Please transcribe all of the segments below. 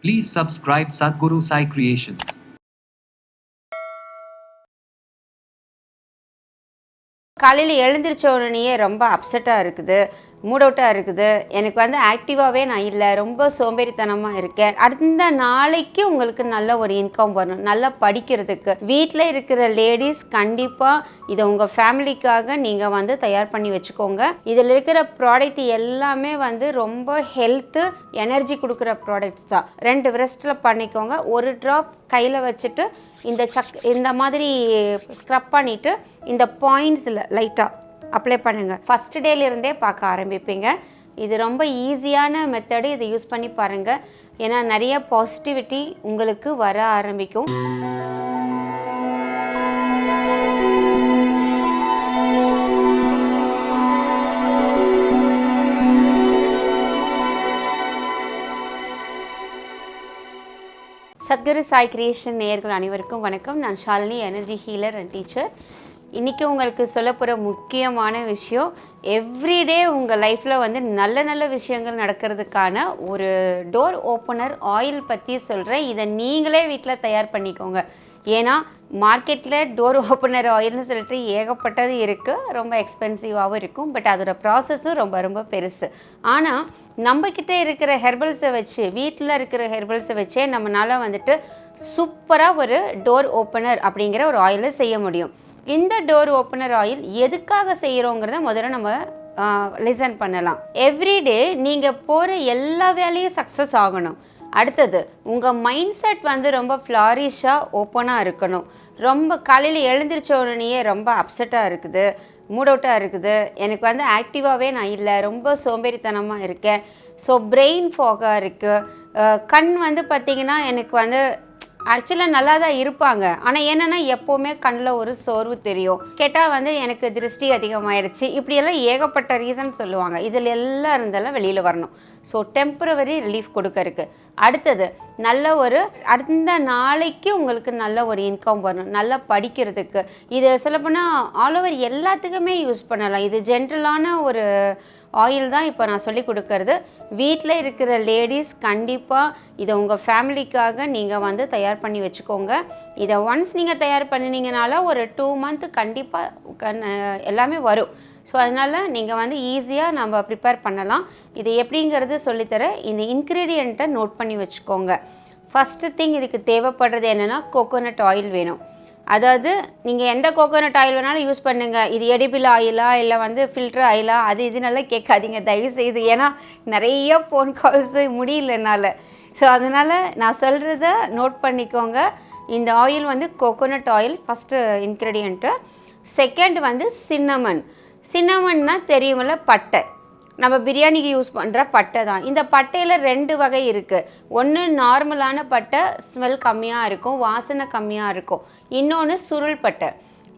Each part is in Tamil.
Please subscribe Sadhguru Sai Creations. காலையில் எழுந்திரிச்ச உடனேயே ரொம்ப அப்செட்டாக இருக்குது, மூட் அவுட்டாக இருக்குது, எனக்கு வந்து ஆக்டிவாகவே நான் இல்லை, ரொம்ப சோம்பேறித்தனமாக இருக்கேன். அடுத்த நாளைக்கு உங்களுக்கு நல்ல ஒரு இன்கம் வரணும், நல்லா படிக்கிறதுக்கு. வீட்டில் இருக்கிற லேடிஸ் கண்டிப்பாக இதை உங்கள் ஃபேமிலிக்காக நீங்கள் வந்து தயார் பண்ணி வச்சுக்கோங்க. இதில் இருக்கிற ப்ராடக்ட் எல்லாமே வந்து ரொம்ப ஹெல்த்து, எனர்ஜி கொடுக்குற ப்ராடக்ட்ஸ் தான். 2 விரஸ்ட்டில் பண்ணிக்கோங்க. ஒரு ட்ராப் கையில் வச்சுட்டு இந்த மாதிரி ஸ்க்ரப் பண்ணிவிட்டு இந்த பாயிண்ட்ஸில் லைட்டாக அப்ளை பண்ணுங்கள். ஃபஸ்ட் டேலேருந்தே பார்க்க ஆரம்பிப்பீங்க. இது ரொம்ப ஈஸியான மெத்தடு. இதை யூஸ் பண்ணி பாருங்கள். ஏன்னா நிறைய பாசிட்டிவிட்டி உங்களுக்கு வர ஆரம்பிக்கும். சத்குரு சாய் கிரியேஷன் நேயர்கள் அனைவருக்கும் வணக்கம். நான் Shalini, energy healer and teacher. இன்றைக்கி உங்களுக்கு சொல்ல போகிற முக்கியமான விஷயம், எவ்ரிடே உங்கள் லைஃப்பில் வந்து நல்ல நல்ல விஷயங்கள் நடக்கிறதுக்கான ஒரு டோர் ஓப்பனர் ஆயில் பற்றி சொல்கிறேன். இதை நீங்களே வீட்டில் தயார் பண்ணிக்கோங்க. ஏன்னா மார்க்கெட்டில் டோர் ஓப்பனர் ஆயில்னு சொல்லிட்டு ஏகப்பட்டது இருக்குது, ரொம்ப எக்ஸ்பென்சிவாகவும் இருக்கும். பட் அதோட ப்ராசஸும் ரொம்ப ரொம்ப பெருசு. ஆனால் நம்மக்கிட்ட இருக்கிற ஹெர்பல்ஸை வச்சு, வீட்டில் இருக்கிற ஹெர்பல்ஸை வச்சே நம்மளால் வந்துட்டு சூப்பராக ஒரு டோர் ஓப்பனர் அப்படிங்கிற ஒரு ஆயிலை செய்ய முடியும். இந்த டோர் ஓப்பனர் ஆயில் எதுக்காக செய்கிறோங்கிறத முதல்ல நம்ம லிசன் பண்ணலாம். எவ்ரிடே நீங்கள் போகிற எல்லா வேலையும் சக்ஸஸ் ஆகணும். அடுத்தது உங்கள் மைண்ட் செட் வந்து ரொம்ப ஃப்ளாரிஷாக ஓப்பனாக இருக்கணும். ரொம்ப காலையில் எழுந்திரிச்ச உடனேயே ரொம்ப அப்செட்டாக இருக்குது, மூட் அவுட்டாக இருக்குது, எனக்கு வந்து ஆக்டிவாகவே நான் இல்லை, ரொம்ப சோம்பேறித்தனமாக இருக்கேன், ஸோ பிரெயின் ஃபாகாக இருக்குது, கண் வந்து பார்த்திங்கன்னா எனக்கு வந்து ஆக்சுவலாக நல்லா தான் இருப்பாங்க, ஆனால் என்னென்னா எப்போவுமே கண்ணில் ஒரு சோர்வு தெரியும், கேட்டால் வந்து எனக்கு திருஷ்டி அதிகமாகிடுச்சு, இப்படியெல்லாம் ஏகப்பட்ட ரீசன் சொல்லுவாங்க. இதில் எல்லாம் இருந்தாலும் வெளியில் வரணும். ஸோ டெம்பரவரி ரிலீஃப் கொடுக்க இருக்குது. அடுத்தது நல்ல ஒரு அடுத்த நாளைக்கு உங்களுக்கு நல்ல ஒரு இன்கம் வரணும், நல்லா படிக்கிறதுக்கு. இது சொல்லப்போனால் ஆல் ஓவர் எல்லாத்துக்குமே யூஸ் பண்ணலாம். இது ஜென்ரலான ஒரு ஆயில் தான் இப்போ நான் சொல்லி கொடுக்கறது. வீட்டில் இருக்கிற லேடிஸ் கண்டிப்பாக இதை உங்கள் ஃபேமிலிக்காக நீங்கள் வந்து தயார் பண்ணி வச்சுக்கோங்க. இதை ஒன்ஸ் நீங்கள் தயார் பண்ணினீங்கனால ஒரு 2 மந்த் கண்டிப்பாக எல்லாமே வரும். ஸோ அதனால் நீங்கள் வந்து ஈஸியாக நம்ம ப்ரிப்பேர் பண்ணலாம். இது எப்படிங்கிறது சொல்லித்தரேன். இந்த இன்க்ரீடியண்ட்டை நோட் பண்ணி வச்சுக்கோங்க. ஃபஸ்ட்டு திங், இதுக்கு தேவைப்படுறது என்னென்னா கோகோனட் ஆயில் வேணும். அதாவது நீங்கள் எந்த கோகோனட் ஆயில் வேணாலும் யூஸ் பண்ணுங்கள். இது எடிபிள் ஆயிலா இல்லை வந்து ஃபில்டர் ஆயிலா அது இதனால கேட்காதீங்க தயவுசெய்து. ஏன்னா நிறைய ஃபோன் கால்ஸு முடியலனால. ஸோ அதனால் நான் சொல்கிறத நோட் பண்ணிக்கோங்க. இந்த ஆயில் வந்து coconut oil first ingredient. Second வந்து சின்னமன்னா தெரியுமில்ல, பட்டை. நம்ம பிரியாணிக்கு யூஸ் பண்ணுற பட்டை தான். இந்த பட்டையில் 2 வகை இருக்குது. ஒன்று நார்மலான பட்டை, ஸ்மெல் கம்மியாக இருக்கும், வாசனை கம்மியாக இருக்கும். இன்னொன்று சுருள் பட்டை.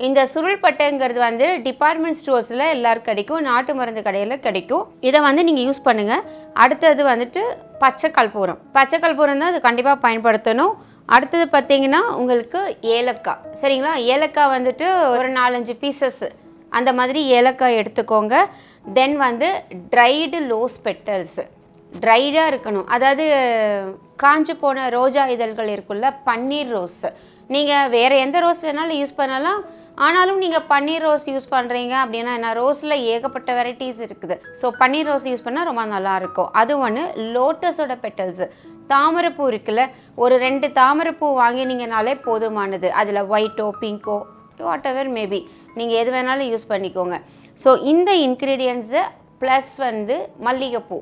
இந்த சுருள் பட்டைங்கிறது வந்து டிபார்ட்மெண்ட் ஸ்டோர்ஸில் எல்லோரும் கிடைக்கும், நாட்டு மருந்து கடையில் கிடைக்கும். இதை வந்து நீங்கள் யூஸ் பண்ணுங்கள். அடுத்தது வந்துட்டு பச்சை கற்பூரம் தான் அது கண்டிப்பாக பயன்படுத்தணும். அடுத்தது பார்த்திங்கன்னா உங்களுக்கு ஏலக்காய். சரிங்களா? ஏலக்காய் வந்துட்டு ஒரு 4-5 பீசஸ் அந்த மாதிரி ஏலக்காய் எடுத்துக்கோங்க. தென் வந்து ட்ரைடு ரோஸ் பெட்டல்ஸ், ட்ரைடாக இருக்கணும். அதாவது காஞ்சு போன ரோஜா இதழ்கள் இருக்குல்ல, பன்னீர் ரோஸ். நீங்கள் வேறு எந்த ரோஸ் வேணாலும் யூஸ் பண்ணலாம். ஆனாலும் நீங்கள் பன்னீர் ரோஸ் யூஸ் பண்ணுறீங்க அப்படின்னா என்ன, ரோஸில் ஏகப்பட்ட வெரைட்டிஸ் இருக்குது. ஸோ பன்னீர் ரோஸ் யூஸ் பண்ணால் ரொம்ப நல்லாயிருக்கும். அது ஒன்று. லோட்டஸோட பெட்டல்ஸு, தாமரைப்பூ இருக்குல்ல, ஒரு 2 தாமரைப்பூ வாங்கினீங்கனாலே போதுமானது. அதில் ஒயிட்டோ பிங்கோ வாட் எவர் மேபி நீங்கள் எது வேணாலும் யூஸ் பண்ணிக்கோங்க. ஸோ இந்த இன்க்ரீடியன்ட்ஸு ப்ளஸ் வந்து மல்லிகைப்பூ.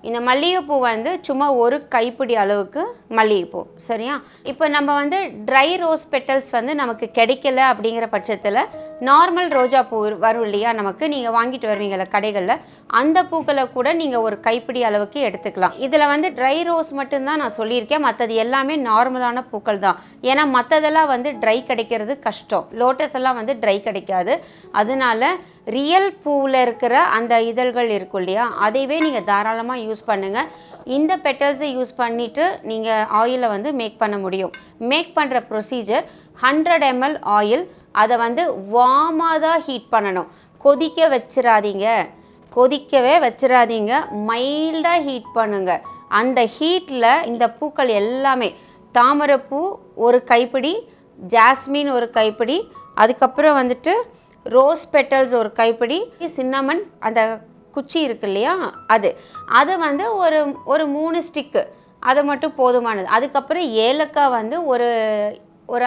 இந்த மல்லிகைப்பூ வந்து சும்மா ஒரு கைப்பிடி அளவுக்கு மல்லிகைப்பூ. சரியா? இப்போ நம்ம வந்து ட்ரை ரோஸ் பெட்டல்ஸ் வந்து நமக்கு கிடைக்கல அப்படிங்கிற பட்சத்தில் நார்மல் ரோஜா பூ வரும் இல்லையா நமக்கு, நீங்கள் வாங்கிட்டு வருவீங்கள கடைகளில், அந்த பூக்களை கூட நீங்கள் ஒரு கைப்பிடி அளவுக்கு எடுத்துக்கலாம். இதில் வந்து ட்ரை ரோஸ் மட்டும்தான் நான் சொல்லியிருக்கேன், மற்றது எல்லாமே நார்மலான பூக்கள் தான். ஏன்னா மற்றதெல்லாம் வந்து ட்ரை கிடைக்கிறது கஷ்டம், லோட்டஸ் எல்லாம் வந்து ட்ரை கிடைக்காது. அதனால ரியல் பூவில் இருக்கிற அந்த இதழ்கள் இருக்கும் இல்லையா, அதைவே நீங்கள் தாராளமாக யூஸ் பண்ணுங்கள். இந்த பெட்டல்ஸை யூஸ் பண்ணிவிட்டு நீங்கள் ஆயிலை வந்து மேக் பண்ண முடியும். மேக் பண்ணுற ப்ரொசீஜர், 100 ml ஆயில், அதை வந்து வார்மாக தான் ஹீட் பண்ணணும். கொதிக்கவே வச்சிடாதீங்க, மைல்டாக ஹீட் பண்ணுங்கள். அந்த ஹீட்டில் இந்த பூக்கள் எல்லாமே தாமரைப்பூ ஒரு கைப்பிடி, ஜாஸ்மின் ஒரு கைப்பிடி, அதுக்கப்புறம் வந்துட்டு ரோஸ் பெட்டல்ஸ் ஒரு கைப்பிடி, சின்னமன் அந்த குச்சி இருக்கு இல்லையா அது வந்து ஒரு 3 ஸ்டிக்கு, அது மட்டும் போதுமானது. அதுக்கப்புறம் ஏலக்காய் வந்து ஒரு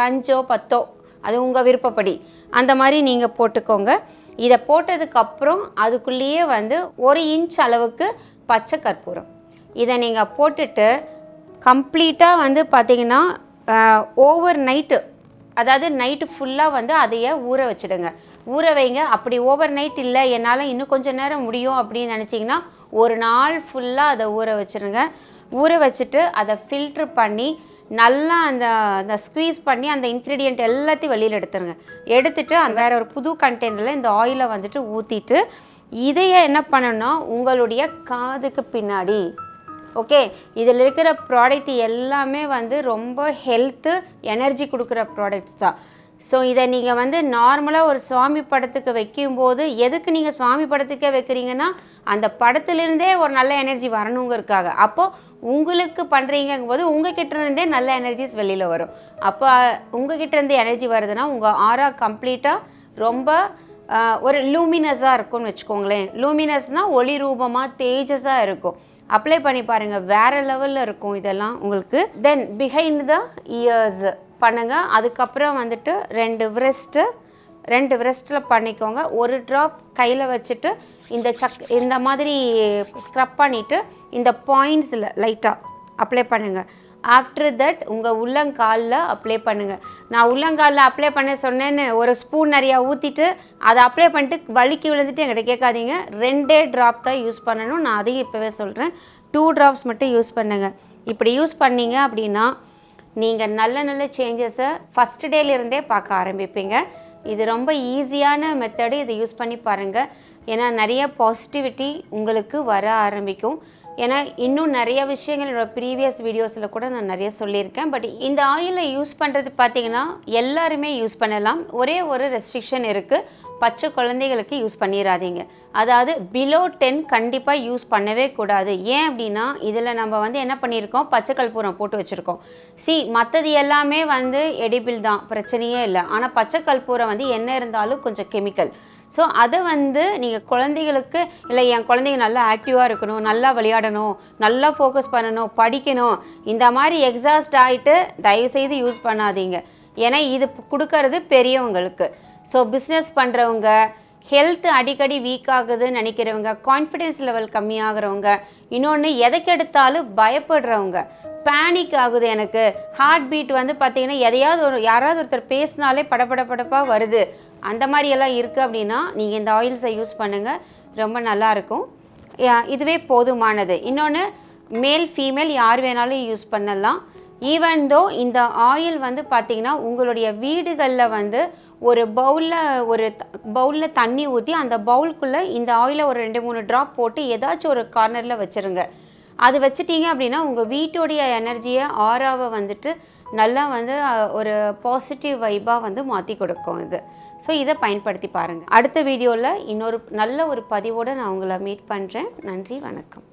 5ஓ 10ஓ, அது உங்கள் விருப்பப்படி அந்த மாதிரி நீங்கள் போட்டுக்கோங்க. இதை போட்டதுக்கப்புறம் அதுக்குள்ளேயே வந்து 1 இன்ச் அளவுக்கு பச்சை கற்பூரம், இதை நீங்கள் போட்டுட்டு கம்ப்ளீட்டாக வந்து பார்த்திங்கன்னா ஓவர் நைட்டு, அதாவது நைட்டு ஃபுல்லாக வந்து அதையே ஊற வச்சுடுங்க. ஊற வைங்க. அப்படி ஓவர் நைட் இல்லை, என்னால் இன்னும் கொஞ்சம் நேரம் முடியும் அப்படின்னு நினச்சிங்கன்னா ஒரு நாள் ஃபுல்லாக அதை ஊற வச்சுருங்க. ஊற வச்சுட்டு அதை ஃபில்ட்ரு பண்ணி நல்லா அந்த ஸ்க்வீஸ் பண்ணி அந்த இன்க்ரீடியண்ட் எல்லாத்தையும் வெளியில் எடுத்துருங்க. எடுத்துட்டு அந்த வேறு ஒரு புது கண்டெய்னரில் இந்த ஆயிலை வந்துட்டு ஊற்றிட்டு இதையே என்ன பண்ணணும்னா உங்களுடைய காதுக்கு பின்னாடி, ஓகே, இதில் இருக்கிற ப்ராடக்ட் எல்லாமே வந்து ரொம்ப ஹெல்த்து எனர்ஜி கொடுக்குற ப்ராடக்ட்ஸ் தான். ஸோ இதை நீங்கள் வந்து நார்மலாக ஒரு சுவாமி படத்துக்கு வைக்கும்போது, எதுக்கு நீங்கள் சுவாமி படத்துக்கே வைக்கிறீங்கன்னா அந்த படத்துலேருந்தே ஒரு நல்ல எனர்ஜி வரணுங்கிறதுக்காக. அப்போது உங்களுக்கு பண்ணுறீங்கும் போது உங்ககிட்ட இருந்தே நல்ல எனர்ஜிஸ் வெளியில் வரும். அப்போ உங்ககிட்ட இருந்து எனர்ஜி வருதுன்னா உங்கள் ஆரா கம்ப்ளீட்டாக ரொம்ப ஒரு லூமினஸாக இருக்கும்னு வச்சுக்கோங்களேன். லூமினஸ்னால் ஒளி ரூபமாக தேஜஸாக இருக்கும். அப்ளை பண்ணி பாருங்கள், வேறு லெவலில் இருக்கும் இதெல்லாம் உங்களுக்கு. தென் பிஹைண்ட் த இயர்ஸ் பண்ணுங்கள். அதுக்கப்புறம் வந்துட்டு 2 விரஸ்ட்டில் பண்ணிக்கோங்க. ஒரு ட்ராப் கையில் வச்சுட்டு இந்த மாதிரி ஸ்க்ரப் பண்ணிவிட்டு இந்த பாயிண்ட்ஸில் லைட்டாக அப்ளை பண்ணுங்கள். ஆஃப்டர் தட் உங்கள் உள்ளங்காலில் அப்ளை பண்ணுங்கள். நான் உள்ளங்காலில் அப்ளை பண்ண சொன்னேன்னு ஒரு ஸ்பூன் நிறையா ஊற்றிட்டு அதை அப்ளை பண்ணிட்டு வலிக்கு விழுந்துட்டு என்கிட்ட கேட்காதீங்க. 2 ட்ராப் தான் யூஸ் பண்ணணும். நான் அதையும் இப்போவே சொல்கிறேன், 2 ட்ராப்ஸ் மட்டும் யூஸ் பண்ணுங்கள். இப்படி யூஸ் பண்ணீங்க அப்படின்னா நீங்கள் நல்ல சேஞ்சஸை ஃபஸ்ட் டேலேருந்தே பார்க்க ஆரம்பிப்பீங்க. இது ரொம்ப ஈஸியான மெத்தடு, இதை யூஸ் பண்ணி பாருங்கள். ஏன்னா நிறைய பாசிட்டிவிட்டி உங்களுக்கு வர ஆரம்பிக்கும். ஏன்னா இன்னும் நிறைய விஷயங்கள் என்னோடய ப்ரீவியஸ் வீடியோஸில் கூட நான் நிறைய சொல்லியிருக்கேன். பட் இந்த ஆயிலை யூஸ் பண்ணுறது பார்த்திங்கன்னா எல்லாருமே யூஸ் பண்ணலாம். ஒரே ஒரு ரெஸ்ட்ரிக்ஷன் இருக்குது, பச்சை குழந்தைகளுக்கு யூஸ் பண்ணிடாதீங்க. அதாவது பிலோ 10 கண்டிப்பாக யூஸ் பண்ணவே கூடாது. ஏன் அப்படின்னா இதில் நம்ம வந்து என்ன பண்ணியிருக்கோம், பச்சை கற்பூரம் போட்டு வச்சுருக்கோம். மற்றது எல்லாமே வந்து எடிபிள் தான், பிரச்சனையே இல்லை. ஆனால் பச்சை கற்பூரம் வந்து என்ன இருந்தாலும் கொஞ்சம் கெமிக்கல். ஸோ அதை வந்து நீங்கள் குழந்தைகளுக்கு, இல்லை என் குழந்தைங்க நல்லா ஆக்டிவாக இருக்கணும், நல்லா விளையாடணும், நல்லா ஃபோக்கஸ் பண்ணணும், படிக்கணும், இந்த மாதிரி எக்ஸாஸ்ட் ஆகிட்டு தயவுசெய்து யூஸ் பண்ணாதீங்க. ஏன்னா இது கொடுக்கறது பெரியவங்களுக்கு. ஸோ பிஸ்னஸ் பண்ணுறவங்க, ஹெல்த் அடிக்கடி வீக் ஆகுதுன்னு நினைக்கிறவங்க, கான்ஃபிடென்ஸ் லெவல் கம்மியாகிறவங்க, இன்னொன்று எதைக்கெடுத்தாலும் பயப்படுறவங்க, பேனிக் ஆகுது, எனக்கு ஹார்ட் பீட் வந்து பார்த்திங்கன்னா யாராவது ஒருத்தர் பேசினாலே படப்படப்பாக வருது, அந்த மாதிரியெல்லாம் இருக்குது அப்படின்னா நீங்கள் இந்த ஆயில்ஸை யூஸ் பண்ணுங்கள், ரொம்ப நல்லாயிருக்கும். இதுவே போதுமானது. இன்னொன்று மேல் ஃபீமேல் யார் வேணாலும் யூஸ் பண்ணலாம். ஈவன் தோ இந்த ஆயில் வந்து பார்த்திங்கன்னா உங்களுடைய வீடுகளில் வந்து ஒரு பவுலில் தண்ணி ஊற்றி அந்த பவுலுக்குள்ளே இந்த ஆயிலை ஒரு 2-3 ட்ராப் போட்டு ஏதாச்சும் ஒரு கார்னரில் வச்சுருங்க. அது வச்சுட்டிங்க அப்படின்னா உங்கள் வீட்டுடைய எனர்ஜியை, ஆராவை வந்துட்டு நல்லா வந்து ஒரு பாசிட்டிவ் வைப்பாக வந்து மாற்றி கொடுக்கும் இது. ஸோ இதை பயன்படுத்தி பாருங்கள். அடுத்த வீடியோவில் இன்னொரு நல்ல ஒரு பதிவோடு நான் உங்களை மீட் பண்ணுறேன். நன்றி, வணக்கம்.